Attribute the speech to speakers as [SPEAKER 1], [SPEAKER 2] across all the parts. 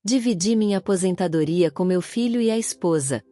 [SPEAKER 1] Dividi minha aposentadoria com meu filho e a esposa.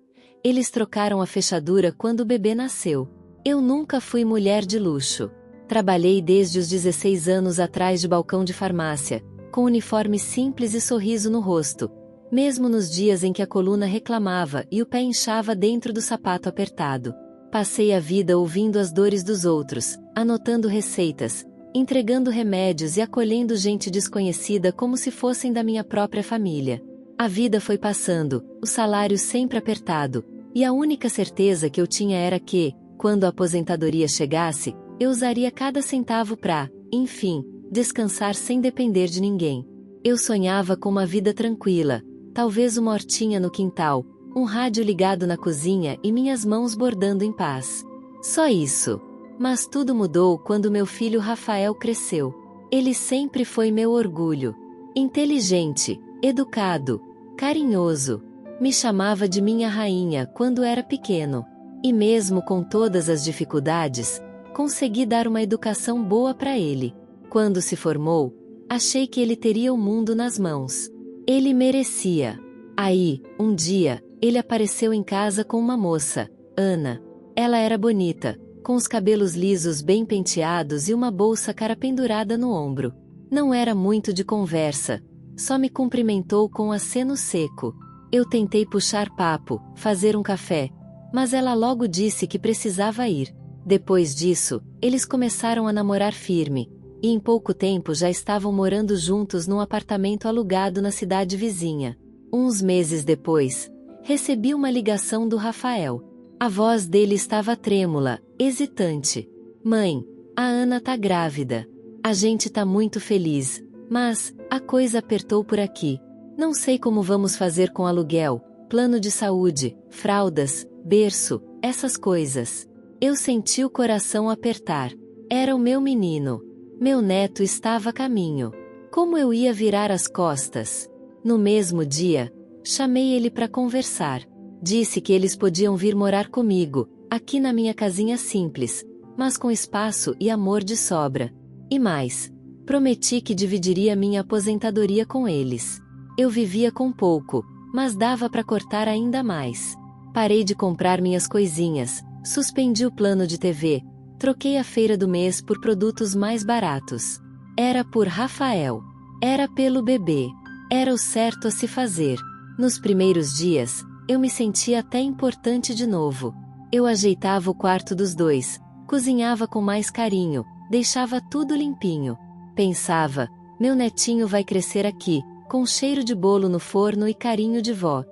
[SPEAKER 1] Eles trocaram a fechadura quando o bebê nasceu. Eu nunca fui mulher de luxo. Trabalhei desde os 16 anos atrás de balcão de farmácia, com uniforme simples e sorriso no rosto, mesmo nos dias em que a coluna reclamava e o pé inchava dentro do sapato apertado. Passei a vida ouvindo as dores dos outros, anotando receitas, entregando remédios e acolhendo gente desconhecida como se fossem da minha própria família. A vida foi passando, o salário sempre apertado, e a única certeza que eu tinha era que, quando a aposentadoria chegasse, eu usaria cada centavo para, enfim, descansar sem depender de ninguém. Eu sonhava com uma vida tranquila, talvez uma hortinha no quintal, um rádio ligado na cozinha e minhas mãos bordando em paz. Só isso. Mas tudo mudou quando meu filho Rafael cresceu. Ele sempre foi meu orgulho. Inteligente, educado, carinhoso. Me chamava de minha rainha quando era pequeno. E mesmo com todas as dificuldades, consegui dar uma educação boa para ele. Quando se formou, achei que ele teria o mundo nas mãos. Ele merecia. Aí, um dia, ele apareceu em casa com uma moça, Ana. Ela era bonita, com os cabelos lisos bem penteados e uma bolsa cara pendurada no ombro. Não era muito de conversa, só me cumprimentou com um aceno seco. Eu tentei puxar papo, fazer um café, mas ela logo disse que precisava ir. Depois disso, eles começaram a namorar firme, e em pouco tempo já estavam morando juntos num apartamento alugado na cidade vizinha. Uns meses depois, recebi uma ligação do Rafael. A voz dele estava trêmula, hesitante. Mãe, a Ana tá grávida. A gente tá muito feliz, mas a coisa apertou por aqui. Não sei como vamos fazer com aluguel, plano de saúde, fraldas, berço, essas coisas. Eu senti o coração apertar. Era o meu menino. Meu neto estava a caminho. Como eu ia virar as costas? No mesmo dia, chamei ele para conversar. Disse que eles podiam vir morar comigo, aqui na minha casinha simples, mas com espaço e amor de sobra. E mais, prometi que dividiria minha aposentadoria com eles. Eu vivia com pouco, mas dava para cortar ainda mais. Parei de comprar minhas coisinhas, suspendi o plano de TV, troquei a feira do mês por produtos mais baratos. Era por Rafael. Era pelo bebê. Era o certo a se fazer. Nos primeiros dias, eu me sentia até importante de novo. Eu ajeitava o quarto dos dois, cozinhava com mais carinho, deixava tudo limpinho. Pensava, meu netinho vai crescer aqui, com cheiro de bolo no forno e carinho de vó.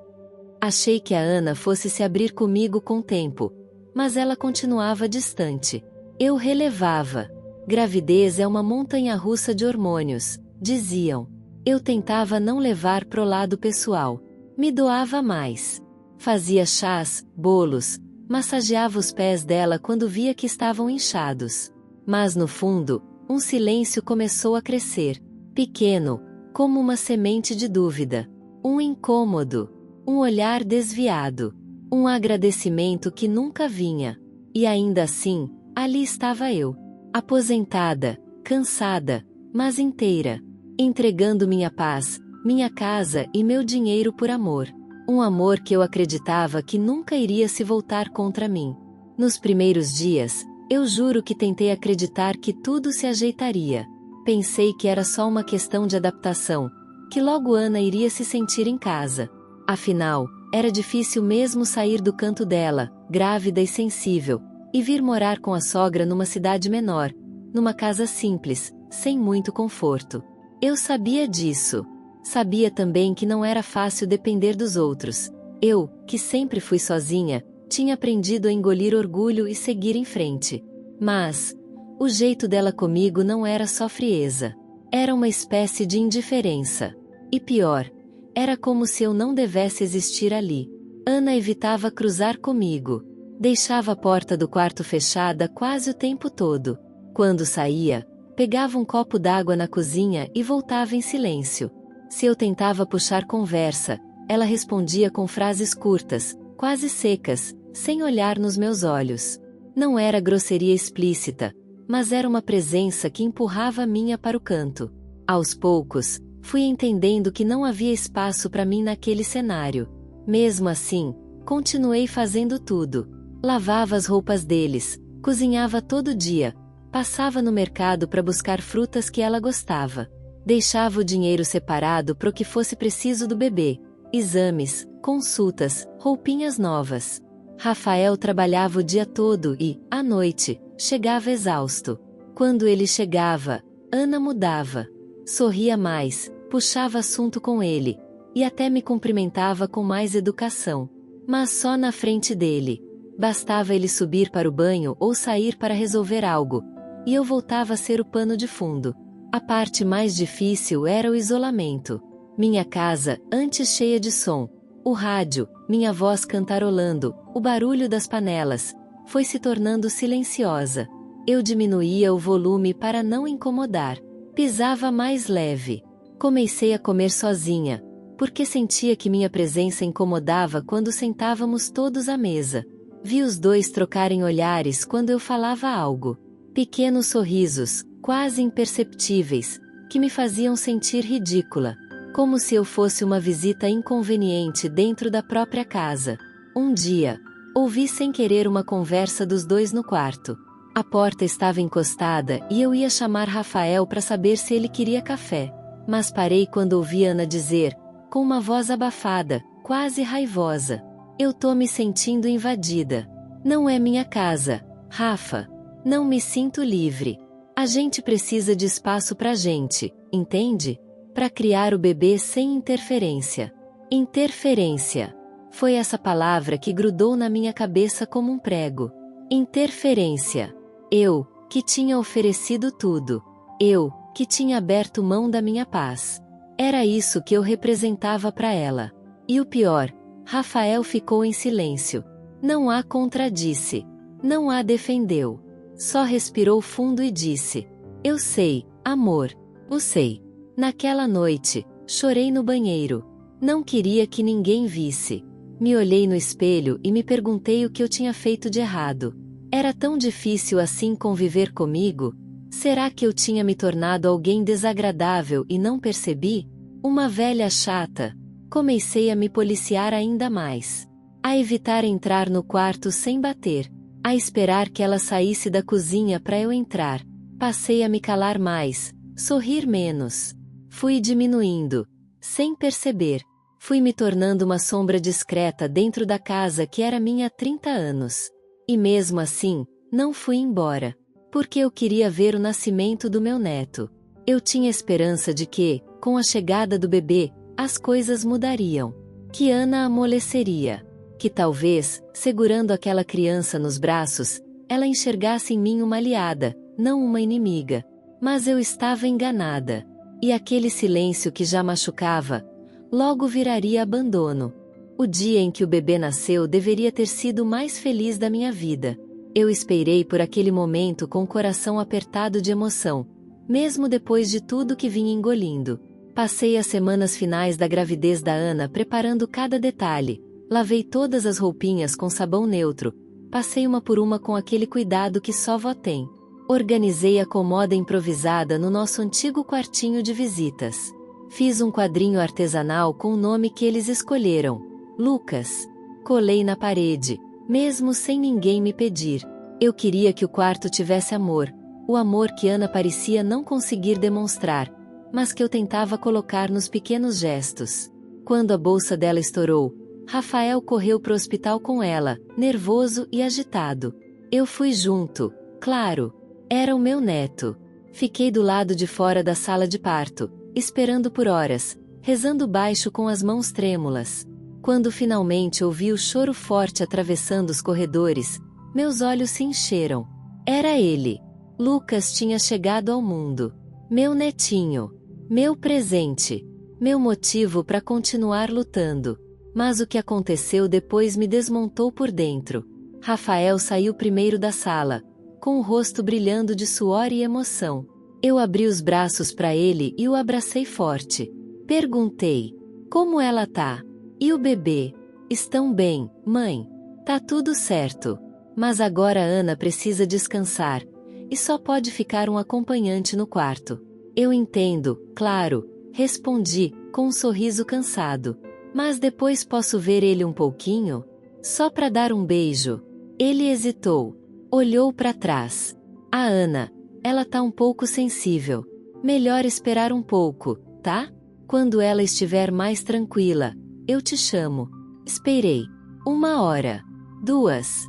[SPEAKER 1] Achei que a Ana fosse se abrir comigo com o tempo, mas ela continuava distante. Eu relevava. Gravidez é uma montanha-russa de hormônios, diziam. Eu tentava não levar pro lado pessoal. Me doava mais. Fazia chás, bolos, massageava os pés dela quando via que estavam inchados. Mas no fundo, um silêncio começou a crescer. Pequeno, como uma semente de dúvida. Um incômodo. Um olhar desviado. Um agradecimento que nunca vinha. E ainda assim, ali estava eu. Aposentada, cansada, mas inteira. Entregando minha paz, minha casa e meu dinheiro por amor. Um amor que eu acreditava que nunca iria se voltar contra mim. Nos primeiros dias, eu juro que tentei acreditar que tudo se ajeitaria. Pensei que era só uma questão de adaptação, que logo Ana iria se sentir em casa. Afinal, era difícil mesmo sair do canto dela, grávida e sensível, e vir morar com a sogra numa cidade menor, numa casa simples, sem muito conforto. Eu sabia disso. Sabia também que não era fácil depender dos outros. Eu, que sempre fui sozinha, tinha aprendido a engolir orgulho e seguir em frente. Mas o jeito dela comigo não era só frieza. Era uma espécie de indiferença. E pior, era como se eu não devesse existir ali. Ana evitava cruzar comigo. Deixava a porta do quarto fechada quase o tempo todo. Quando saía, pegava um copo d'água na cozinha e voltava em silêncio. Se eu tentava puxar conversa, ela respondia com frases curtas, quase secas, sem olhar nos meus olhos. Não era grosseria explícita, mas era uma presença que empurrava a minha para o canto. Aos poucos, Fui entendendo que não havia espaço para mim naquele cenário. Mesmo assim, continuei fazendo tudo. Lavava as roupas deles, cozinhava todo dia, passava no mercado para buscar frutas que ela gostava. Deixava o dinheiro separado para o que fosse preciso do bebê. Exames, consultas, roupinhas novas. Rafael trabalhava o dia todo e, à noite, chegava exausto. Quando ele chegava, Ana mudava. Sorria mais, puxava assunto com ele, e até me cumprimentava com mais educação. Mas só na frente dele. Bastava ele subir para o banho ou sair para resolver algo, e eu voltava a ser o pano de fundo. A parte mais difícil era o isolamento. Minha casa, antes cheia de som, o rádio, minha voz cantarolando, o barulho das panelas, foi se tornando silenciosa. Eu diminuía o volume para não incomodar. Pisava mais leve. Comecei a comer sozinha, porque sentia que minha presença incomodava quando sentávamos todos à mesa. Vi os dois trocarem olhares quando eu falava algo. Pequenos sorrisos, quase imperceptíveis, que me faziam sentir ridícula, como se eu fosse uma visita inconveniente dentro da própria casa. Um dia, ouvi sem querer uma conversa dos dois no quarto. A porta estava encostada e eu ia chamar Rafael para saber se ele queria café. Mas parei quando ouvi Ana dizer, com uma voz abafada, quase raivosa: "Eu tô me sentindo invadida. Não é minha casa, Rafa. Não me sinto livre. A gente precisa de espaço pra gente, entende? Pra criar o bebê sem interferência." Interferência. Foi essa palavra que grudou na minha cabeça como um prego. Interferência. Eu, que tinha oferecido tudo. Eu, que tinha aberto mão da minha paz. Era isso que eu representava para ela. E o pior, Rafael ficou em silêncio. Não a contradisse. Não a defendeu. Só respirou fundo e disse: "Eu sei, amor. O sei." Naquela noite, chorei no banheiro. Não queria que ninguém visse. Me olhei no espelho e me perguntei o que eu tinha feito de errado. Era tão difícil assim conviver comigo? Será que eu tinha me tornado alguém desagradável e não percebi? Uma velha chata. Comecei a me policiar ainda mais. A evitar entrar no quarto sem bater. A esperar que ela saísse da cozinha para eu entrar. Passei a me calar mais, sorrir menos. Fui diminuindo. Sem perceber. Fui me tornando uma sombra discreta dentro da casa que era minha há 30 anos. E mesmo assim, não fui embora. Porque eu queria ver o nascimento do meu neto. Eu tinha esperança de que, com a chegada do bebê, as coisas mudariam. Que Ana amoleceria. Que talvez, segurando aquela criança nos braços, ela enxergasse em mim uma aliada, não uma inimiga. Mas eu estava enganada. E aquele silêncio que já machucava, logo viraria abandono. O dia em que o bebê nasceu deveria ter sido o mais feliz da minha vida. Eu esperei por aquele momento com o coração apertado de emoção, mesmo depois de tudo que vinha engolindo. Passei as semanas finais da gravidez da Ana preparando cada detalhe. Lavei todas as roupinhas com sabão neutro. Passei uma por uma com aquele cuidado que só vó tem. Organizei a comoda improvisada no nosso antigo quartinho de visitas. Fiz um quadrinho artesanal com o nome que eles escolheram, Lucas. Colei na parede, mesmo sem ninguém me pedir. Eu queria que o quarto tivesse amor, o amor que Ana parecia não conseguir demonstrar, mas que eu tentava colocar nos pequenos gestos. Quando a bolsa dela estourou, Rafael correu pro hospital com ela, nervoso e agitado. Eu fui junto, claro. Era o meu neto. Fiquei do lado de fora da sala de parto, esperando por horas, rezando baixo com as mãos trêmulas. Quando finalmente ouvi o choro forte atravessando os corredores, meus olhos se encheram. Era ele. Lucas tinha chegado ao mundo. Meu netinho. Meu presente. Meu motivo para continuar lutando. Mas o que aconteceu depois me desmontou por dentro. Rafael saiu primeiro da sala, com o rosto brilhando de suor e emoção. Eu abri os braços para ele e o abracei forte. Perguntei: "Como ela tá? E o bebê?" "Estão bem, mãe. Tá tudo certo. Mas agora a Ana precisa descansar, e só pode ficar um acompanhante no quarto." "Eu entendo, claro." Respondi, com um sorriso cansado. Mas depois posso ver ele um pouquinho? Só para dar um beijo. Ele hesitou. Olhou para trás. A Ana. Ela tá um pouco sensível. Melhor esperar um pouco, tá? Quando ela estiver mais tranquila, eu te chamo. Esperei. 1 hora. 2.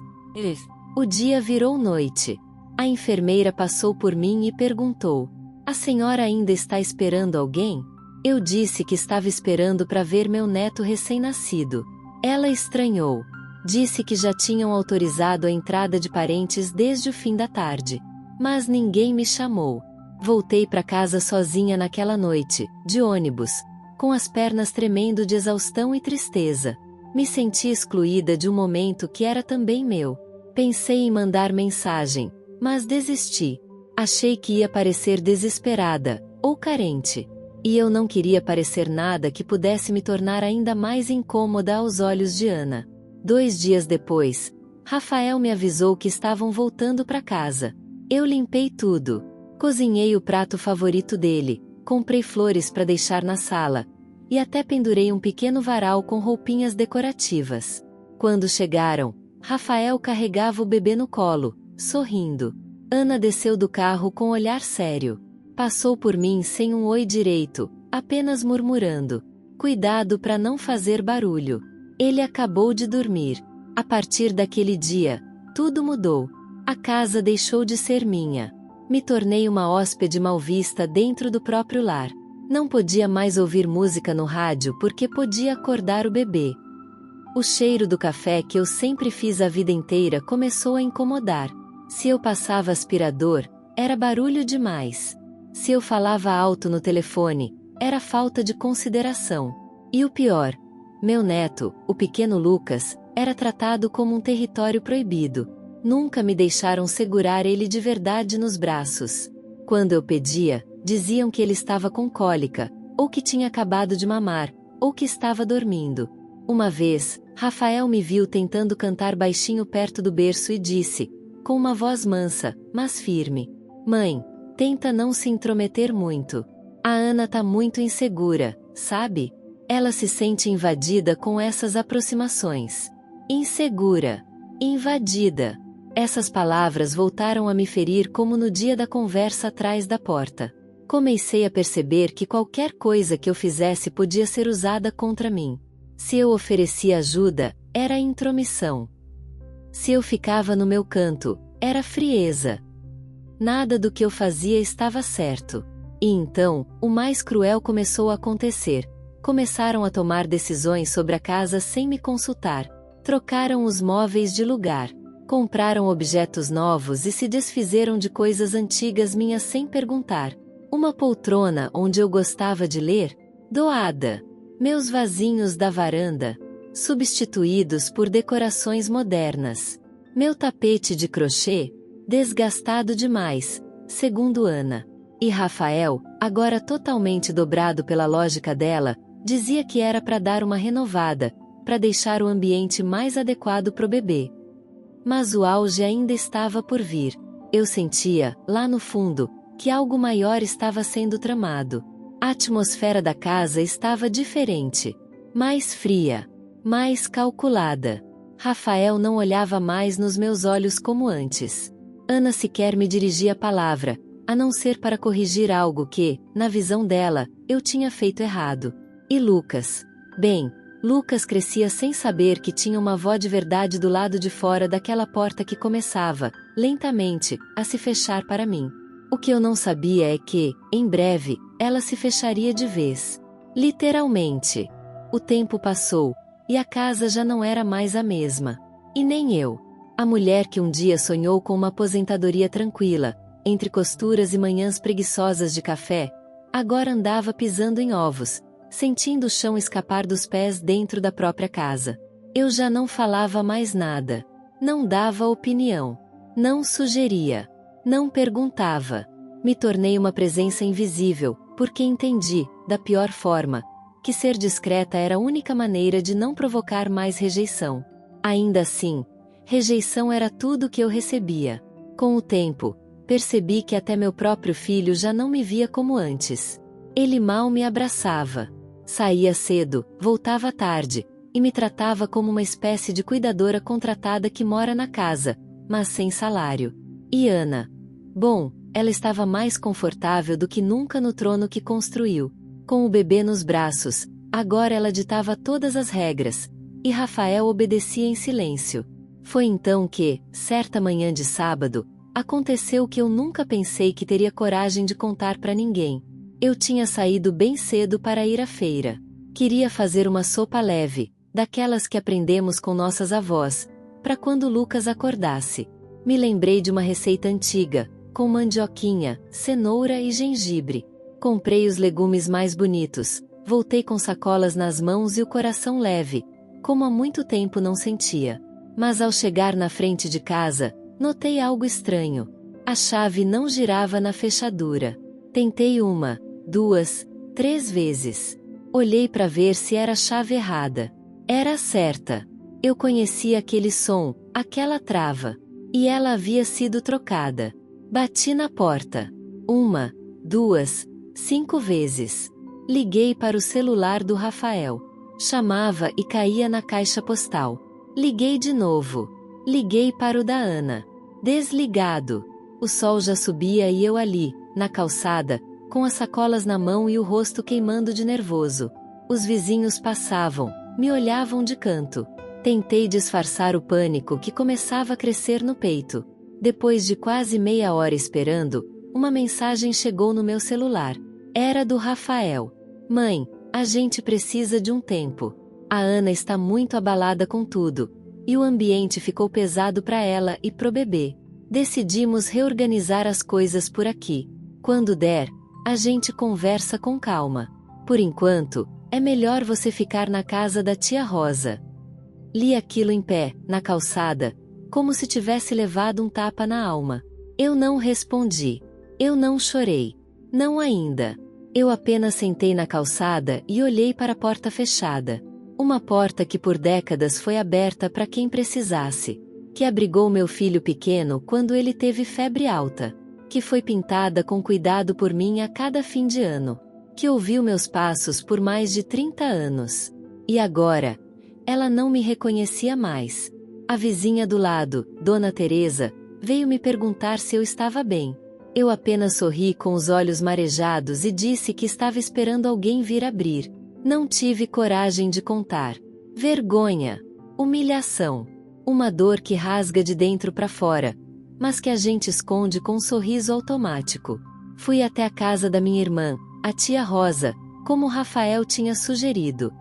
[SPEAKER 1] O dia virou noite. A enfermeira passou por mim e perguntou: a senhora ainda está esperando alguém? Eu disse que estava esperando para ver meu neto recém-nascido. Ela estranhou. Disse que já tinham autorizado a entrada de parentes desde o fim da tarde. Mas ninguém me chamou. Voltei para casa sozinha naquela noite, de ônibus, com as pernas tremendo de exaustão e tristeza. Me senti excluída de um momento que era também meu. Pensei em mandar mensagem, mas desisti. Achei que ia parecer desesperada, ou carente. E eu não queria parecer nada que pudesse me tornar ainda mais incômoda aos olhos de Ana. 2 dias depois, Rafael me avisou que estavam voltando para casa. Eu limpei tudo. Cozinhei o prato favorito dele, comprei flores para deixar na sala, e até pendurei um pequeno varal com roupinhas decorativas. Quando chegaram, Rafael carregava o bebê no colo, sorrindo. Ana desceu do carro com olhar sério. Passou por mim sem um oi direito, apenas murmurando: cuidado para não fazer barulho. Ele acabou de dormir. A partir daquele dia, tudo mudou. A casa deixou de ser minha. Me tornei uma hóspede mal vista dentro do próprio lar. Não podia mais ouvir música no rádio porque podia acordar o bebê. O cheiro do café que eu sempre fiz a vida inteira começou a incomodar. Se eu passava aspirador, era barulho demais. Se eu falava alto no telefone, era falta de consideração. E o pior, meu neto, o pequeno Lucas, era tratado como um território proibido. Nunca me deixaram segurar ele de verdade nos braços. Quando eu pedia, diziam que ele estava com cólica, ou que tinha acabado de mamar, ou que estava dormindo. Uma vez, Rafael me viu tentando cantar baixinho perto do berço e disse, com uma voz mansa, mas firme: mãe, tenta não se intrometer muito. A Ana tá muito insegura, sabe? Ela se sente invadida com essas aproximações. Insegura. Invadida. Essas palavras voltaram a me ferir como no dia da conversa atrás da porta. Comecei a perceber que qualquer coisa que eu fizesse podia ser usada contra mim. Se eu oferecia ajuda, era intromissão. Se eu ficava no meu canto, era frieza. Nada do que eu fazia estava certo. E então, o mais cruel começou a acontecer. Começaram a tomar decisões sobre a casa sem me consultar. Trocaram os móveis de lugar. Compraram objetos novos e se desfizeram de coisas antigas minhas sem perguntar. Uma poltrona onde eu gostava de ler, doada. Meus vasinhos da varanda, substituídos por decorações modernas. Meu tapete de crochê, desgastado demais, segundo Ana. E Rafael, agora totalmente dobrado pela lógica dela, dizia que era para dar uma renovada, para deixar o ambiente mais adequado pro bebê. Mas o auge ainda estava por vir. Eu sentia, lá no fundo, que algo maior estava sendo tramado. A atmosfera da casa estava diferente. Mais fria. Mais calculada. Rafael não olhava mais nos meus olhos como antes. Ana sequer me dirigia a palavra, a não ser para corrigir algo que, na visão dela, eu tinha feito errado. E Lucas? Bem, Lucas crescia sem saber que tinha uma avó de verdade do lado de fora daquela porta que começava, lentamente, a se fechar para mim. O que eu não sabia é que, em breve, ela se fecharia de vez. Literalmente. O tempo passou, e a casa já não era mais a mesma. E nem eu. A mulher que um dia sonhou com uma aposentadoria tranquila, entre costuras e manhãs preguiçosas de café, agora andava pisando em ovos, sentindo o chão escapar dos pés dentro da própria casa. Eu já não falava mais nada. Não dava opinião. Não sugeria. Não perguntava. Me tornei uma presença invisível, porque entendi, da pior forma, que ser discreta era a única maneira de não provocar mais rejeição. Ainda assim, rejeição era tudo que eu recebia. Com o tempo, percebi que até meu próprio filho já não me via como antes. Ele mal me abraçava. Saía cedo, voltava tarde, e me tratava como uma espécie de cuidadora contratada que mora na casa, mas sem salário. E Ana? Bom, ela estava mais confortável do que nunca no trono que construiu. Com o bebê nos braços, agora ela ditava todas as regras, e Rafael obedecia em silêncio. Foi então que, certa manhã de sábado, aconteceu o que eu nunca pensei que teria coragem de contar para ninguém. Eu tinha saído bem cedo para ir à feira. Queria fazer uma sopa leve, daquelas que aprendemos com nossas avós, para quando Lucas acordasse. Me lembrei de uma receita antiga, com mandioquinha, cenoura e gengibre. Comprei os legumes mais bonitos, voltei com sacolas nas mãos e o coração leve, como há muito tempo não sentia. Mas ao chegar na frente de casa, notei algo estranho. A chave não girava na fechadura. Tentei 1, 2, 3 vezes. Olhei para ver se era a chave errada. Era certa. Eu conhecia aquele som, aquela trava. E ela havia sido trocada. Bati na porta. 1, 2, 5 vezes. Liguei para o celular do Rafael. Chamava e caía na caixa postal. Liguei de novo. Liguei para o da Ana. Desligado. O sol já subia e eu ali, na calçada, com as sacolas na mão e o rosto queimando de nervoso. Os vizinhos passavam, me olhavam de canto. Tentei disfarçar o pânico que começava a crescer no peito. Depois de quase meia hora esperando, uma mensagem chegou no meu celular. Era do Rafael. Mãe, a gente precisa de um tempo. A Ana está muito abalada com tudo, e o ambiente ficou pesado para ela e pro bebê. Decidimos reorganizar as coisas por aqui. Quando der, a gente conversa com calma. Por enquanto, é melhor você ficar na casa da tia Rosa. Li aquilo em pé, na calçada, como se tivesse levado um tapa na alma. Eu não respondi. Eu não chorei. Não ainda. Eu apenas sentei na calçada e olhei para a porta fechada. Uma porta que por décadas foi aberta para quem precisasse. Que abrigou meu filho pequeno quando ele teve febre alta. Que foi pintada com cuidado por mim a cada fim de ano. Que ouviu meus passos por mais de 30 anos. E agora, ela não me reconhecia mais. A vizinha do lado, Dona Teresa, veio me perguntar se eu estava bem. Eu apenas sorri com os olhos marejados e disse que estava esperando alguém vir abrir. Não tive coragem de contar. Vergonha. Humilhação. Uma dor que rasga de dentro para fora, mas que a gente esconde com um sorriso automático. Fui até a casa da minha irmã, a tia Rosa, como o Rafael tinha sugerido.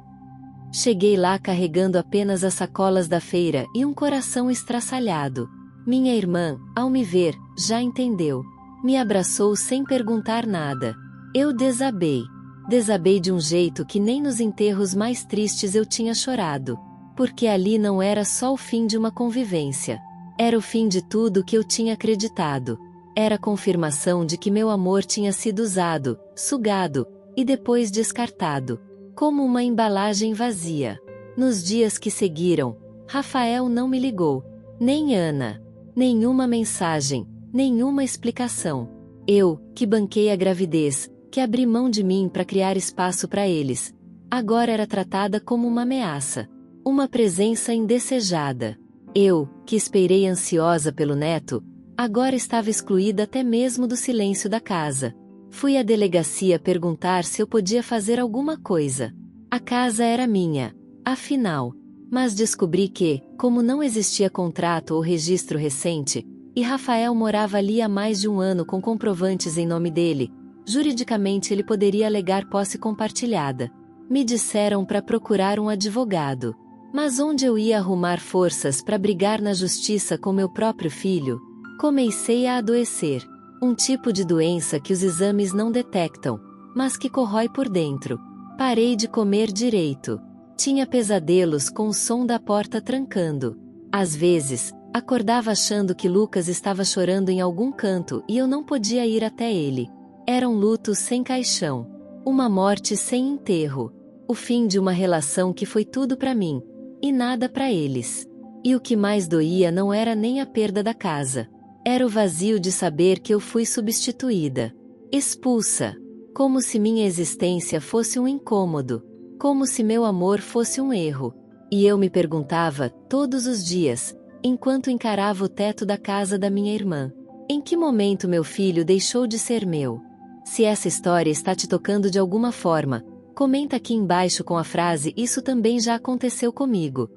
[SPEAKER 1] Cheguei lá carregando apenas as sacolas da feira e um coração estraçalhado. Minha irmã, ao me ver, já entendeu. Me abraçou sem perguntar nada. Eu desabei. Desabei de um jeito que nem nos enterros mais tristes eu tinha chorado. Porque ali não era só o fim de uma convivência. Era o fim de tudo que eu tinha acreditado. Era a confirmação de que meu amor tinha sido usado, sugado, e depois descartado. Como uma embalagem vazia. Nos dias que seguiram, Rafael não me ligou. Nem Ana. Nenhuma mensagem, nenhuma explicação. Eu, que banquei a gravidez, que abri mão de mim para criar espaço para eles, agora era tratada como uma ameaça. Uma presença indesejada. Eu, que esperei ansiosa pelo neto, agora estava excluída até mesmo do silêncio da casa. Fui à delegacia perguntar se eu podia fazer alguma coisa. A casa era minha, afinal. Mas descobri que, como não existia contrato ou registro recente, e Rafael morava ali há mais de um ano com comprovantes em nome dele, juridicamente ele poderia alegar posse compartilhada. Me disseram para procurar um advogado. Mas onde eu ia arrumar forças para brigar na justiça com meu próprio filho? Comecei a adoecer. Um tipo de doença que os exames não detectam, mas que corrói por dentro. Parei de comer direito. Tinha pesadelos com o som da porta trancando. Às vezes, acordava achando que Lucas estava chorando em algum canto e eu não podia ir até ele. Era um luto sem caixão. Uma morte sem enterro. O fim de uma relação que foi tudo para mim. E nada para eles. E o que mais doía não era nem a perda da casa. Era o vazio de saber que eu fui substituída. Expulsa. como se minha existência fosse um incômodo, como se meu amor fosse um erro. E eu me perguntava, todos os dias, enquanto encarava o teto da casa da minha irmã: em que momento meu filho deixou de ser meu? Se essa história está te tocando de alguma forma, comenta aqui embaixo com a frase "Isso também já aconteceu comigo".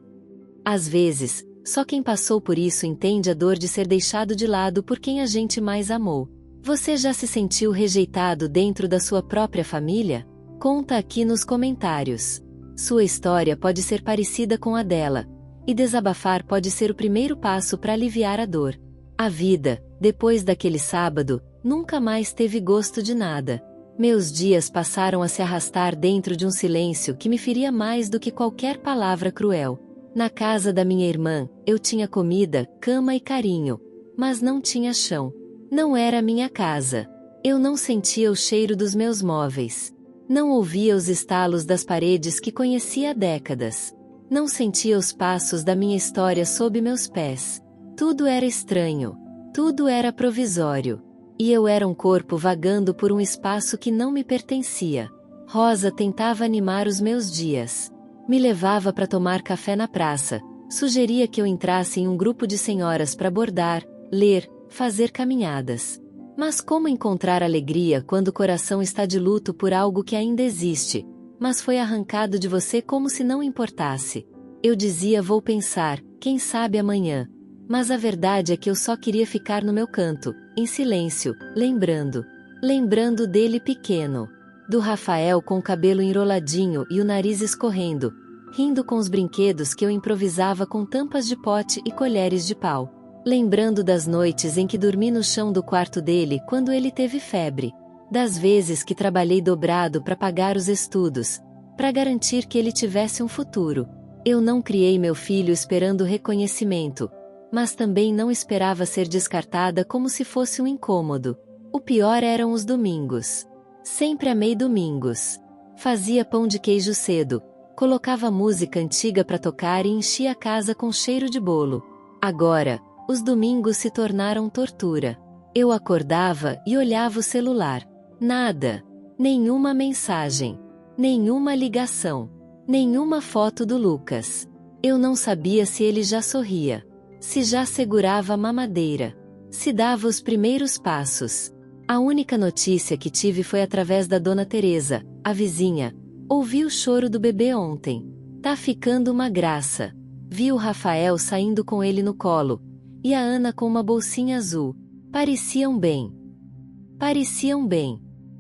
[SPEAKER 1] Às vezes, só quem passou por isso entende a dor de ser deixado de lado por quem a gente mais amou. Você já se sentiu rejeitado dentro da sua própria família? Conta aqui nos comentários. Sua história pode ser parecida com a dela, e desabafar pode ser o primeiro passo para aliviar a dor. A vida, depois daquele sábado, nunca mais teve gosto de nada. Meus dias passaram a se arrastar dentro de um silêncio que me feria mais do que qualquer palavra cruel. Na casa da minha irmã, eu tinha comida, cama e carinho, mas não tinha chão. Não era minha casa. Eu não sentia o cheiro dos meus móveis. Não ouvia os estalos das paredes que conhecia há décadas. Não sentia os passos da minha história sob meus pés. Tudo era estranho. Tudo era provisório. E eu era um corpo vagando por um espaço que não me pertencia. Rosa tentava animar os meus dias. Me levava para tomar café na praça. Sugeria que eu entrasse em um grupo de senhoras para bordar, ler, fazer caminhadas. Mas como encontrar alegria quando o coração está de luto por algo que ainda existe, mas foi arrancado de você como se não importasse? Eu dizia: vou pensar, quem sabe amanhã. Mas a verdade é que eu só queria ficar no meu canto, em silêncio, lembrando dele pequeno. Do Rafael com o cabelo enroladinho e o nariz escorrendo, rindo com os brinquedos que eu improvisava com tampas de pote e colheres de pau. Lembrando das noites em que dormi no chão do quarto dele quando ele teve febre. Das vezes que trabalhei dobrado para pagar os estudos, para garantir que ele tivesse um futuro. Eu não criei meu filho esperando reconhecimento, mas também não esperava ser descartada como se fosse um incômodo. O pior eram os domingos. Sempre amei domingos. Fazia pão de queijo cedo, colocava música antiga para tocar e enchia a casa com cheiro de bolo. Agora, os domingos se tornaram tortura. Eu acordava e olhava o celular. Nada. Nenhuma mensagem. Nenhuma ligação. Nenhuma foto do Lucas. Eu não sabia se ele já sorria. Se já segurava a mamadeira. Se dava os primeiros passos. A única notícia que tive foi através da Dona Teresa, a vizinha. Ouvi o choro do bebê ontem. Tá ficando uma graça. Vi o Rafael saindo com ele no colo. E a Ana com uma bolsinha azul. Pareciam bem.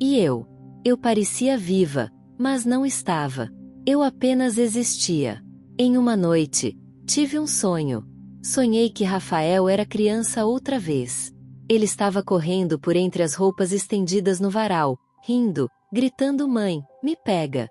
[SPEAKER 1] E eu? Eu parecia viva, mas não estava. Eu apenas existia. Em uma noite, tive um sonho. Sonhei que Rafael era criança outra vez. Ele estava correndo por entre as roupas estendidas no varal, rindo, gritando: mãe, me pega.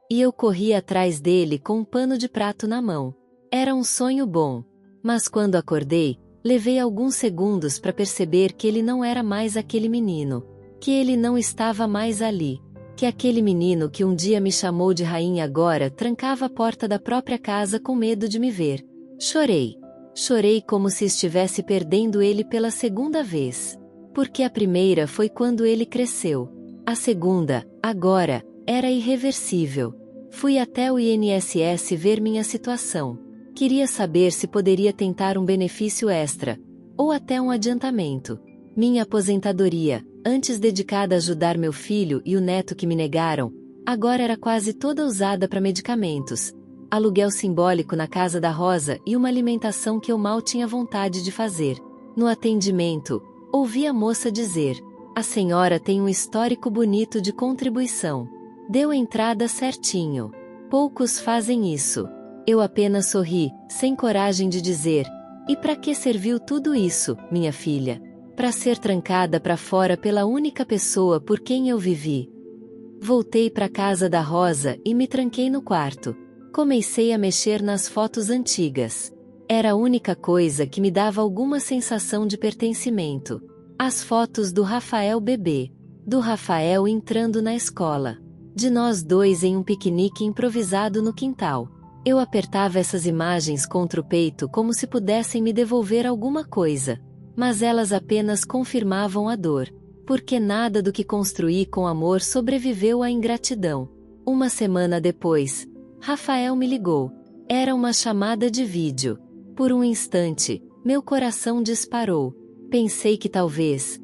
[SPEAKER 1] E eu corri atrás dele com um pano de prato na mão. Era um sonho bom. Mas quando acordei, levei alguns segundos para perceber que ele não era mais aquele menino. Que ele não estava mais ali. Que aquele menino que um dia me chamou de rainha agora trancava a porta da própria casa com medo de me ver. Chorei. Chorei como se estivesse perdendo ele pela segunda vez. Porque a primeira foi quando ele cresceu. A segunda, agora, era irreversível. Fui até o INSS ver minha situação. Queria saber se poderia tentar um benefício extra, ou até um adiantamento. Minha aposentadoria, antes dedicada a ajudar meu filho e o neto que me negaram, agora era quase toda usada para medicamentos, aluguel simbólico na casa da Rosa e uma alimentação que eu mal tinha vontade de fazer. No atendimento, ouvi a moça dizer: a senhora tem um histórico bonito de contribuição. Deu entrada certinho. Poucos fazem isso. Eu apenas sorri, sem coragem de dizer: e para que serviu tudo isso, minha filha? Para ser trancada para fora pela única pessoa por quem eu vivi. Voltei para casa da Rosa e me tranquei no quarto. Comecei a mexer nas fotos antigas. Era a única coisa que me dava alguma sensação de pertencimento. As fotos do Rafael bebê. Do Rafael entrando na escola. De nós dois em um piquenique improvisado no quintal. Eu apertava essas imagens contra o peito como se pudessem me devolver alguma coisa. Mas elas apenas confirmavam a dor. porque nada do que construí com amor sobreviveu à ingratidão. Uma semana depois, Rafael me ligou. Era uma chamada de vídeo. Por um instante, meu coração disparou. Pensei que talvez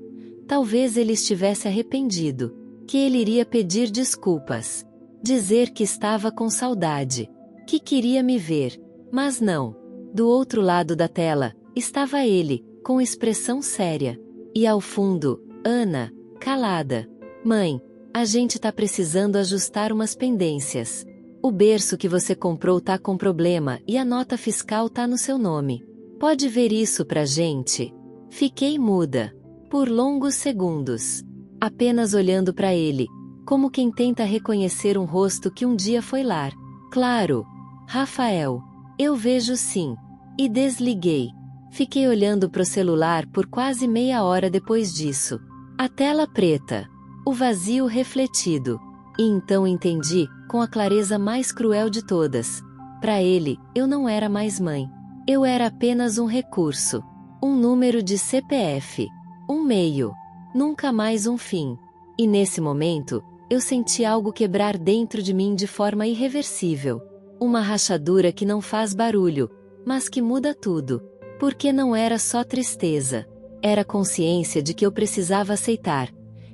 [SPEAKER 1] ele estivesse arrependido, que ele iria pedir desculpas, dizer que estava com saudade, que queria me ver. Mas não. Do outro lado da tela, estava ele, com expressão séria. E ao fundo, Ana, calada. Mãe, a gente tá precisando ajustar umas pendências. O berço que você comprou tá com problema e a nota fiscal tá no seu nome. Pode ver isso pra gente? Fiquei muda. Por longos segundos. Apenas olhando pra ele, como quem tenta reconhecer um rosto que um dia foi lar. Claro. Rafael. Eu vejo sim. E desliguei. Fiquei olhando pro celular por quase meia hora depois disso. A tela preta. O vazio refletido. E então entendi, com a clareza mais cruel de todas. Para ele, eu não era mais mãe. Eu era apenas um recurso. Um número de CPF. Um meio. Nunca mais um fim. E nesse momento, eu senti algo quebrar dentro de mim de forma irreversível. Uma rachadura que não faz barulho, mas que muda tudo. Porque não era só tristeza. Era consciência de que eu precisava aceitar.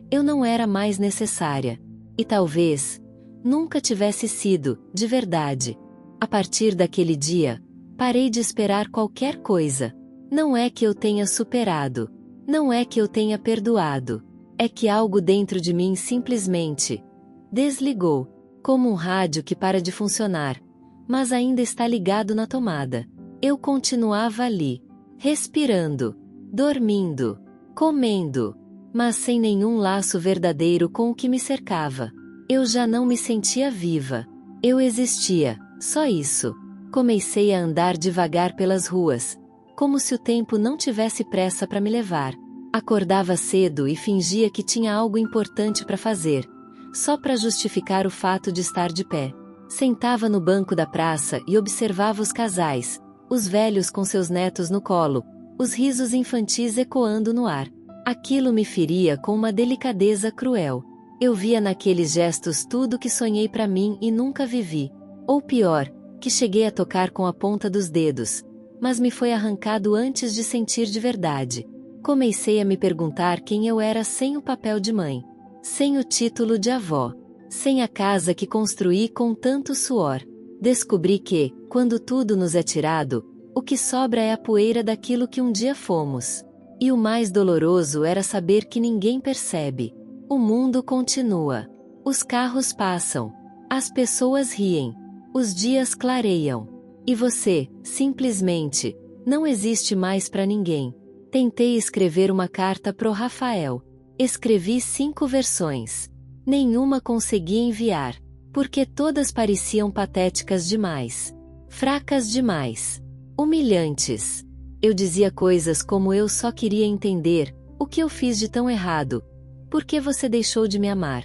[SPEAKER 1] Eu não era mais necessária. E talvez nunca tivesse sido, de verdade. A partir daquele dia, parei de esperar qualquer coisa. Não é que eu tenha superado. Não é que eu tenha perdoado. É que algo dentro de mim simplesmente desligou, como um rádio que para de funcionar, mas ainda está ligado na tomada. Eu continuava ali, respirando, dormindo, comendo, mas sem nenhum laço verdadeiro com o que me cercava. Eu já não me sentia viva. Eu existia, só isso. Comecei a andar devagar pelas ruas, como se o tempo não tivesse pressa para me levar. Acordava cedo e fingia que tinha algo importante para fazer, só para justificar o fato de estar de pé. Sentava no banco da praça e observava os casais, os velhos com seus netos no colo, os risos infantis ecoando no ar. Aquilo me feria com uma delicadeza cruel. Eu via naqueles gestos tudo que sonhei para mim e nunca vivi. Ou pior, que cheguei a tocar com a ponta dos dedos, mas me foi arrancado antes de sentir de verdade. Comecei a me perguntar quem eu era sem o papel de mãe, sem o título de avó, sem a casa que construí com tanto suor. Descobri que, quando tudo nos é tirado, o que sobra é a poeira daquilo que um dia fomos. E o mais doloroso era saber que ninguém percebe. O mundo continua. Os carros passam. As pessoas riem. Os dias clareiam. E você, simplesmente, não existe mais para ninguém. Tentei escrever uma carta pro Rafael. Escrevi 5 versões. Nenhuma consegui enviar, porque todas pareciam patéticas demais. Fracas demais. Humilhantes. Eu dizia coisas como: eu só queria entender o que eu fiz de tão errado. Por que você deixou de me amar?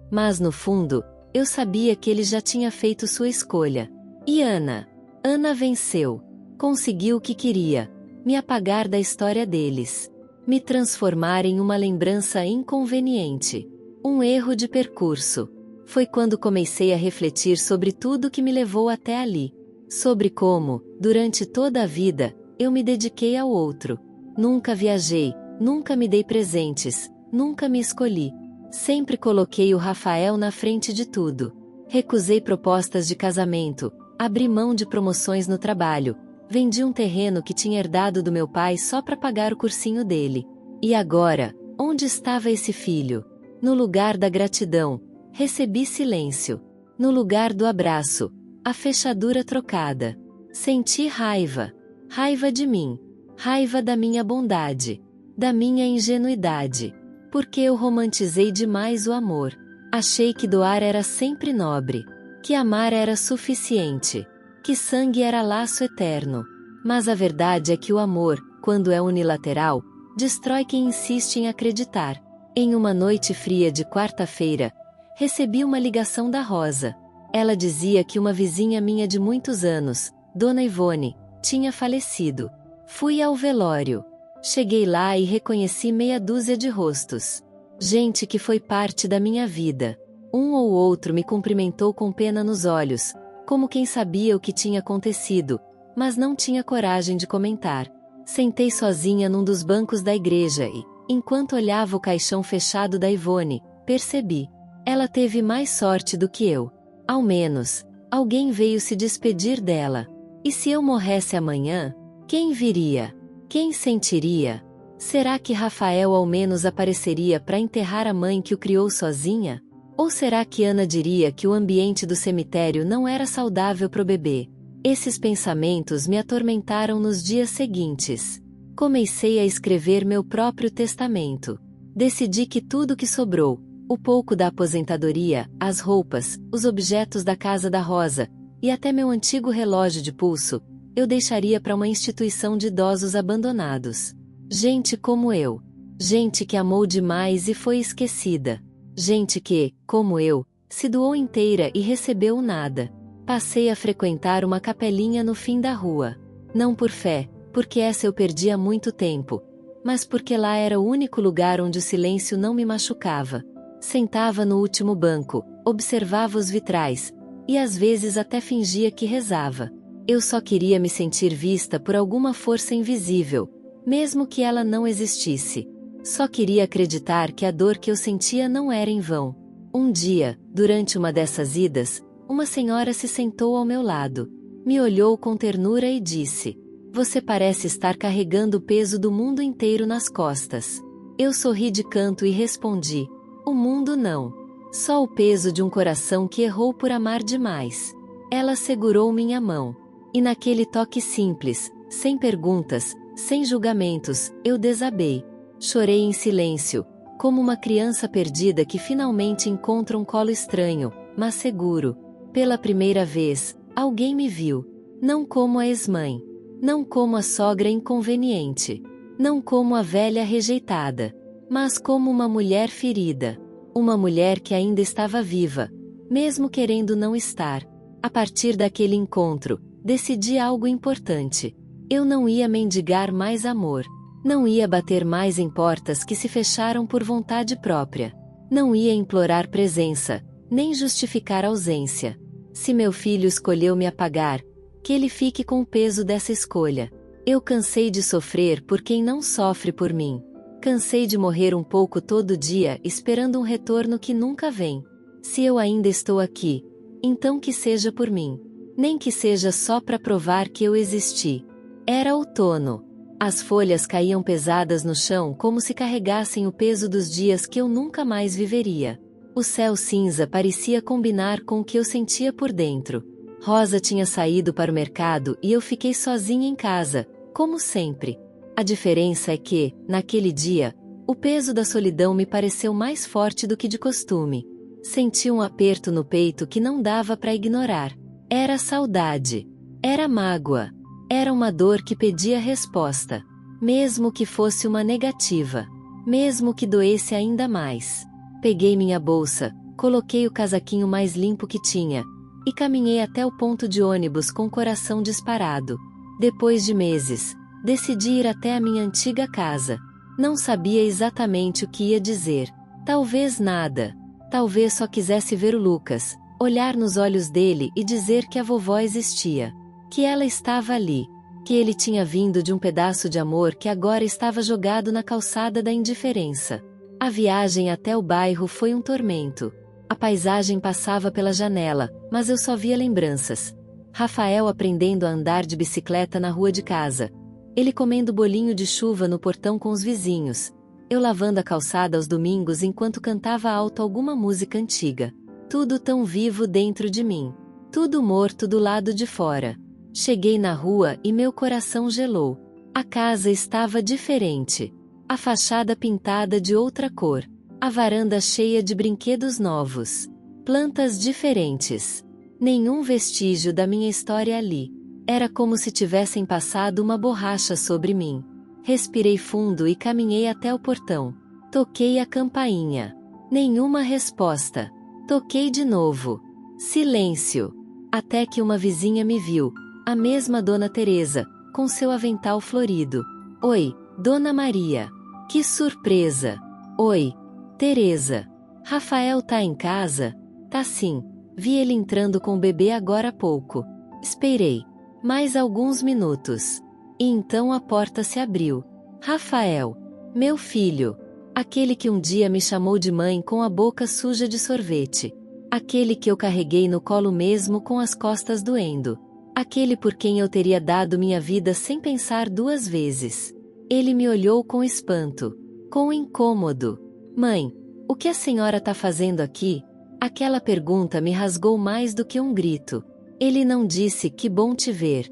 [SPEAKER 1] Mas no fundo, eu sabia que ele já tinha feito sua escolha. E Ana? Ana venceu. Conseguiu o que queria. Me apagar da história deles. Me transformar em uma lembrança inconveniente. Um erro de percurso. Foi quando comecei a refletir sobre tudo que me levou até ali. Sobre como, durante toda a vida, eu me dediquei ao outro. Nunca viajei, nunca me dei presentes, nunca me escolhi. Sempre coloquei o Rafael na frente de tudo. Recusei propostas de casamento, abri mão de promoções no trabalho, vendi um terreno que tinha herdado do meu pai só para pagar o cursinho dele. E agora, onde estava esse filho? No lugar da gratidão, recebi silêncio. No lugar do abraço, a fechadura trocada. Senti raiva. Raiva de mim. Raiva da minha bondade. Da minha ingenuidade. Porque eu romantizei demais o amor. Achei que doar era sempre nobre. Que amar era suficiente. Que sangue era laço eterno. Mas a verdade é que o amor, quando é unilateral, destrói quem insiste em acreditar. Em uma noite fria de quarta-feira, recebi uma ligação da Rosa. Ela dizia que uma vizinha minha de muitos anos, Dona Ivone, tinha falecido. Fui ao velório. Cheguei lá e reconheci meia dúzia de rostos. Gente que foi parte da minha vida. Um ou outro me cumprimentou com pena nos olhos, como quem sabia o que tinha acontecido, mas não tinha coragem de comentar. Sentei sozinha num dos bancos da igreja e, enquanto olhava o caixão fechado da Ivone, percebi. Ela teve mais sorte do que eu. Ao menos, alguém veio se despedir dela. E se eu morresse amanhã, quem viria? Quem sentiria? Será que Rafael ao menos apareceria para enterrar a mãe que o criou sozinha? Ou será que Ana diria que o ambiente do cemitério não era saudável pro bebê? Esses pensamentos me atormentaram nos dias seguintes. Comecei a escrever meu próprio testamento. Decidi que tudo que sobrou, o pouco da aposentadoria, as roupas, os objetos da casa da Rosa, e até meu antigo relógio de pulso, eu deixaria para uma instituição de idosos abandonados. Gente como eu. Gente que amou demais e foi esquecida. Gente que, como eu, se doou inteira e recebeu nada. Passei a frequentar uma capelinha no fim da rua. Não por fé, porque essa eu perdi há muito tempo, mas porque lá era o único lugar onde o silêncio não me machucava. Sentava no último banco, observava os vitrais, e às vezes até fingia que rezava. Eu só queria me sentir vista por alguma força invisível, mesmo que ela não existisse. Só queria acreditar que a dor que eu sentia não era em vão. Um dia, durante uma dessas idas, uma senhora se sentou ao meu lado. Me olhou com ternura e disse: "Você parece estar carregando o peso do mundo inteiro nas costas." Eu sorri de canto e respondi: "O mundo não. Só o peso de um coração que errou por amar demais." Ela segurou minha mão. E naquele toque simples, sem perguntas, sem julgamentos, eu desabei. Chorei em silêncio, como uma criança perdida que finalmente encontra um colo estranho, mas seguro. Pela primeira vez, alguém me viu. Não como a ex-mãe. Não como a sogra inconveniente. Não como a velha rejeitada. Mas como uma mulher ferida. Uma mulher que ainda estava viva, mesmo querendo não estar. A partir daquele encontro, decidi algo importante. Eu não ia mendigar mais amor. Não ia bater mais em portas que se fecharam por vontade própria. Não ia implorar presença, nem justificar ausência. Se meu filho escolheu me apagar, que ele fique com o peso dessa escolha. Eu cansei de sofrer por quem não sofre por mim. Cansei de morrer um pouco todo dia esperando um retorno que nunca vem. Se eu ainda estou aqui, então que seja por mim. Nem que seja só para provar que eu existi. Era outono. As folhas caíam pesadas no chão como se carregassem o peso dos dias que eu nunca mais viveria. O céu cinza parecia combinar com o que eu sentia por dentro. Rosa tinha saído para o mercado e eu fiquei sozinha em casa, como sempre. A diferença é que, naquele dia, o peso da solidão me pareceu mais forte do que de costume. Senti um aperto no peito que não dava para ignorar. Era saudade. Era mágoa. Era uma dor que pedia resposta. Mesmo que fosse uma negativa. Mesmo que doesse ainda mais. Peguei minha bolsa, coloquei o casaquinho mais limpo que tinha, e caminhei até o ponto de ônibus com o coração disparado. Depois de meses, decidi ir até a minha antiga casa. Não sabia exatamente o que ia dizer. Talvez nada. Talvez só quisesse ver o Lucas, olhar nos olhos dele e dizer que a vovó existia. Que ela estava ali. Que ele tinha vindo de um pedaço de amor que agora estava jogado na calçada da indiferença. A viagem até o bairro foi um tormento. A paisagem passava pela janela, mas eu só via lembranças. Rafael aprendendo a andar de bicicleta na rua de casa. Ele comendo bolinho de chuva no portão com os vizinhos. Eu lavando a calçada aos domingos enquanto cantava alto alguma música antiga. Tudo tão vivo dentro de mim. Tudo morto do lado de fora. Cheguei na rua e meu coração gelou. A casa estava diferente. A fachada pintada de outra cor. A varanda cheia de brinquedos novos. Plantas diferentes. Nenhum vestígio da minha história ali. Era como se tivessem passado uma borracha sobre mim. Respirei fundo e caminhei até o portão. Toquei a campainha. Nenhuma resposta. Toquei de novo. Silêncio. Até que uma vizinha me viu. A mesma Dona Teresa, com seu avental florido. "Oi, Dona Maria." "Que surpresa!" "Oi." Teresa. Rafael tá em casa? Tá sim. Vi ele entrando com o bebê agora há pouco. Esperei. Mais alguns minutos. E então a porta se abriu. Rafael. Meu filho. Aquele que um dia me chamou de mãe com a boca suja de sorvete. Aquele que eu carreguei no colo mesmo com as costas doendo. Aquele por quem eu teria dado minha vida sem pensar duas vezes. Ele me olhou com espanto. Com incômodo. Mãe, o que a senhora tá fazendo aqui? Aquela pergunta me rasgou mais do que um grito. Ele não disse que bom te ver.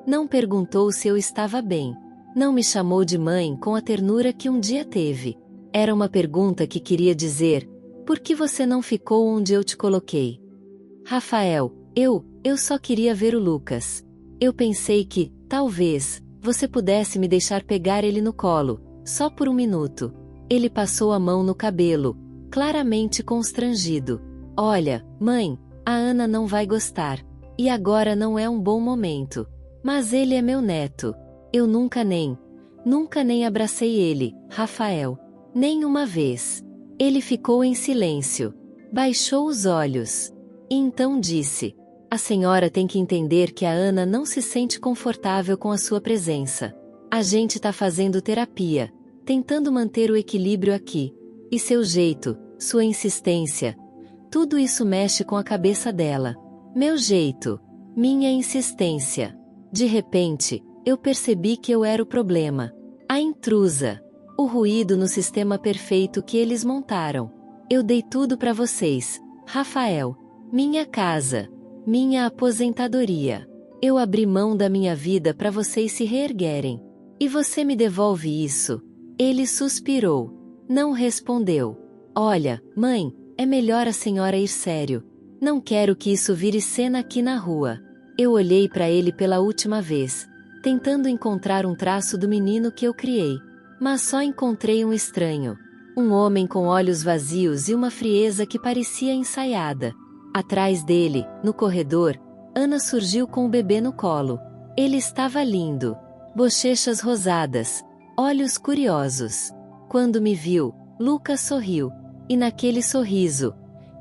[SPEAKER 1] Não perguntou se eu estava bem. Não me chamou de mãe com a ternura que um dia teve. Era uma pergunta que queria dizer: por que você não ficou onde eu te coloquei? Rafael, eu só queria ver o Lucas. Eu pensei que, talvez, você pudesse me deixar pegar ele no colo, só por um minuto. Ele passou a mão no cabelo, claramente constrangido. Olha, mãe, a Ana não vai gostar. E agora não é um bom momento. Mas ele é meu neto. Eu nunca nem abracei ele, Rafael. Nem uma vez. Ele ficou em silêncio. Baixou os olhos. E então disse: a senhora tem que entender que a Ana não se sente confortável com a sua presença. A gente tá fazendo terapia, tentando manter o equilíbrio aqui. E seu jeito, sua insistência, tudo isso mexe com a cabeça dela. Meu jeito, minha insistência. De repente, eu percebi que eu era o problema. A intrusa. O ruído no sistema perfeito que eles montaram. Eu dei tudo pra vocês, Rafael. Minha casa. Minha aposentadoria. Eu abri mão da minha vida pra vocês se reerguerem. E você me devolve isso? Ele suspirou. Não respondeu. Olha, mãe, é melhor a senhora ir sério. Não quero que isso vire cena aqui na rua. Eu olhei para ele pela última vez, tentando encontrar um traço do menino que eu criei. Mas só encontrei um estranho. Um homem com olhos vazios e uma frieza que parecia ensaiada. Atrás dele, no corredor, Ana surgiu com o bebê no colo. Ele estava lindo. Bochechas rosadas. Olhos curiosos. Quando me viu, Lucas sorriu. E naquele sorriso,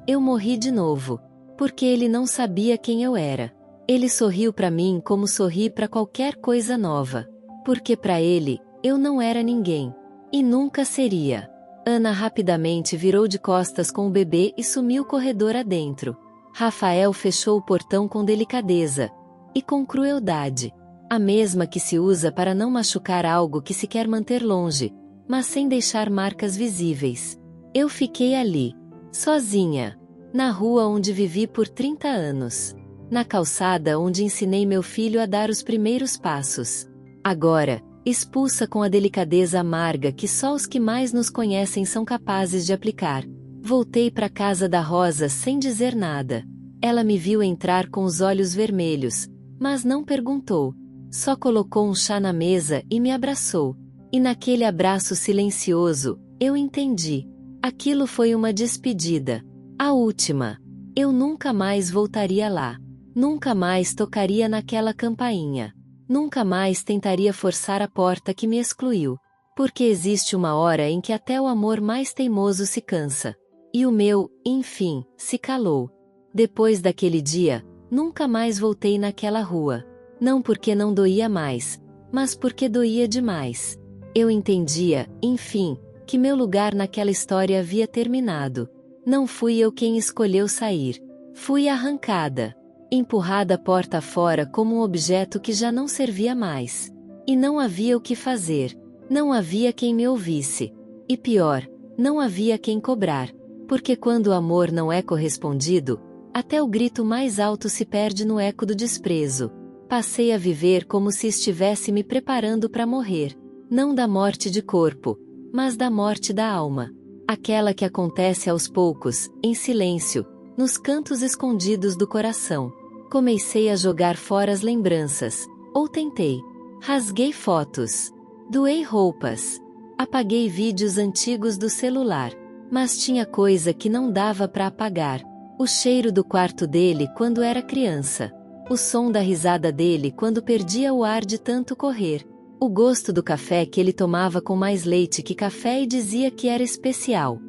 [SPEAKER 1] eu morri de novo. Porque ele não sabia quem eu era. Ele sorriu para mim como sorri para qualquer coisa nova. Porque para ele, eu não era ninguém. E nunca seria. Ana rapidamente virou de costas com o bebê e sumiu corredor adentro. Rafael fechou o portão com delicadeza. E com crueldade. A mesma que se usa para não machucar algo que se quer manter longe, mas sem deixar marcas visíveis. Eu fiquei ali, sozinha. Na rua onde vivi por 30 anos. Na calçada onde ensinei meu filho a dar os primeiros passos. Agora, expulsa com a delicadeza amarga que só os que mais nos conhecem são capazes de aplicar. Voltei para casa da Rosa sem dizer nada. Ela me viu entrar com os olhos vermelhos, mas não perguntou. Só colocou um chá na mesa e me abraçou. E naquele abraço silencioso, eu entendi. Aquilo foi uma despedida. A última. Eu nunca mais voltaria lá. Nunca mais tocaria naquela campainha. Nunca mais tentaria forçar a porta que me excluiu. Porque existe uma hora em que até o amor mais teimoso se cansa. E o meu, enfim, se calou. Depois daquele dia, nunca mais voltei naquela rua. Não porque não doía mais, mas porque doía demais. Eu entendia, enfim, que meu lugar naquela história havia terminado. Não fui eu quem escolheu sair. Fui arrancada. Empurrada porta fora como um objeto que já não servia mais. E não havia o que fazer. Não havia quem me ouvisse. E pior, não havia quem cobrar. Porque quando o amor não é correspondido, até o grito mais alto se perde no eco do desprezo. Passei a viver como se estivesse me preparando para morrer. Não da morte de corpo, mas da morte da alma. Aquela que acontece aos poucos, em silêncio, nos cantos escondidos do coração. Comecei a jogar fora as lembranças, ou tentei. Rasguei fotos. Doei roupas. Apaguei vídeos antigos do celular. Mas tinha coisa que não dava para apagar. O cheiro do quarto dele quando era criança. O som da risada dele quando perdia o ar de tanto correr. O gosto do café que ele tomava com mais leite que café e dizia que era especial.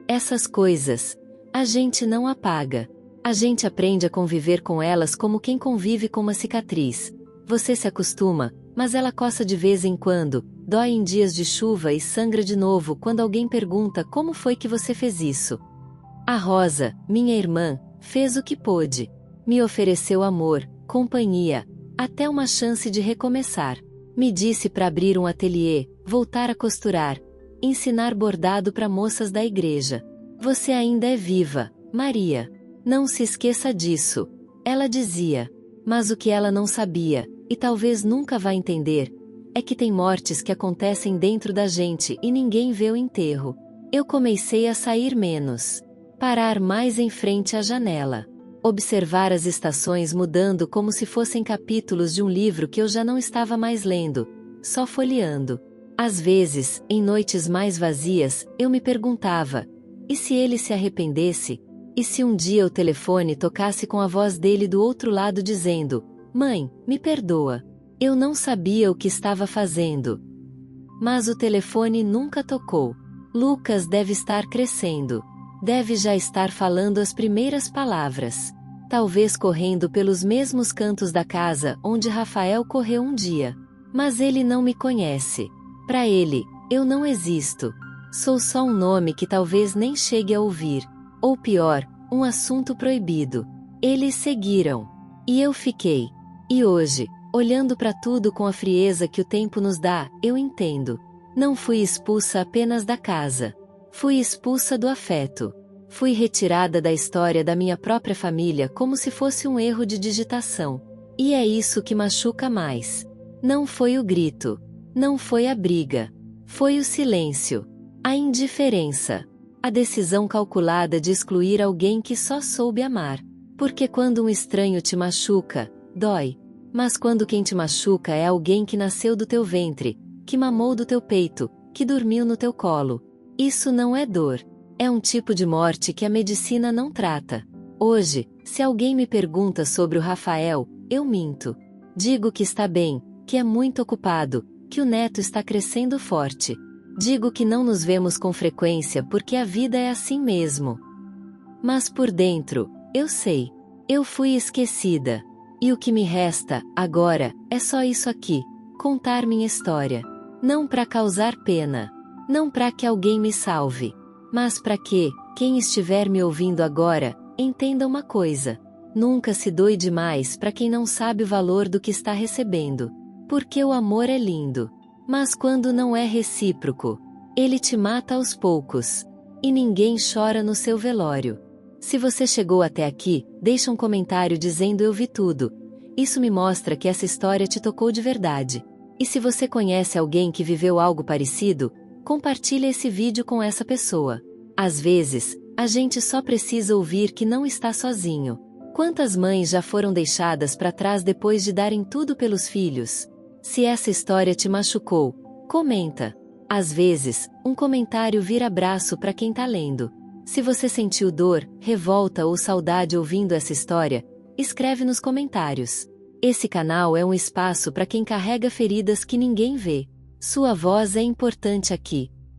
[SPEAKER 1] Essas coisas, a gente não apaga. A gente aprende a conviver com elas como quem convive com uma cicatriz. Você se acostuma, mas ela coça de vez em quando, dói em dias de chuva e sangra de novo quando alguém pergunta como foi que você fez isso. A Rosa, minha irmã, fez o que pôde. Me ofereceu amor, companhia, até uma chance de recomeçar. Me disse para abrir um ateliê, voltar a costurar, ensinar bordado para moças da igreja. Você ainda é viva, Maria. Não se esqueça disso. Ela dizia. Mas o que ela não sabia, e talvez nunca vá entender, é que tem mortes que acontecem dentro da gente e ninguém vê o enterro. Eu comecei a sair menos. Parar mais em frente à janela. Observar as estações mudando como se fossem capítulos de um livro que eu já não estava mais lendo, só folheando. Às vezes, em noites mais vazias, eu me perguntava: e se ele se arrependesse? E se um dia o telefone tocasse com a voz dele do outro lado dizendo: Mãe, me perdoa. Eu não sabia o que estava fazendo. Mas o telefone nunca tocou. Lucas deve estar crescendo. Deve já estar falando as primeiras palavras. Talvez correndo pelos mesmos cantos da casa onde Rafael correu um dia. Mas ele não me conhece. Para ele, eu não existo. Sou só um nome que talvez nem chegue a ouvir. Ou pior, um assunto proibido. Eles seguiram. E eu fiquei. E hoje, olhando para tudo com a frieza que o tempo nos dá, eu entendo. Não fui expulsa apenas da casa. Fui expulsa do afeto. Fui retirada da história da minha própria família como se fosse um erro de digitação. E é isso que machuca mais. Não foi o grito. Não foi a briga. Foi o silêncio. A indiferença. A decisão calculada de excluir alguém que só soube amar. Porque quando um estranho te machuca, dói. Mas quando quem te machuca é alguém que nasceu do teu ventre, que mamou do teu peito, que dormiu no teu colo, isso não é dor. É um tipo de morte que a medicina não trata. Hoje, se alguém me pergunta sobre o Rafael, eu minto. Digo que está bem, que é muito ocupado, que o neto está crescendo forte. Digo que não nos vemos com frequência porque a vida é assim mesmo. Mas por dentro, eu sei. Eu fui esquecida. E o que me resta, agora, é só isso aqui: contar minha história. Não para causar pena. Não para que alguém me salve. Mas para que, quem estiver me ouvindo agora, entenda uma coisa. Nunca se doe demais para quem não sabe o valor do que está recebendo. Porque o amor é lindo. Mas quando não é recíproco, ele te mata aos poucos. E ninguém chora no seu velório. Se você chegou até aqui, deixa um comentário dizendo eu vi tudo. Isso me mostra que essa história te tocou de verdade. E se você conhece alguém que viveu algo parecido, compartilhe esse vídeo com essa pessoa. Às vezes, a gente só precisa ouvir que não está sozinho. Quantas mães já foram deixadas para trás depois de darem tudo pelos filhos? Se essa história te machucou, comenta. Às vezes, um comentário vira abraço para quem tá lendo. Se você sentiu dor, revolta ou saudade ouvindo essa história, escreve nos comentários. Esse canal é um espaço para quem carrega feridas que ninguém vê. Sua voz é importante aqui.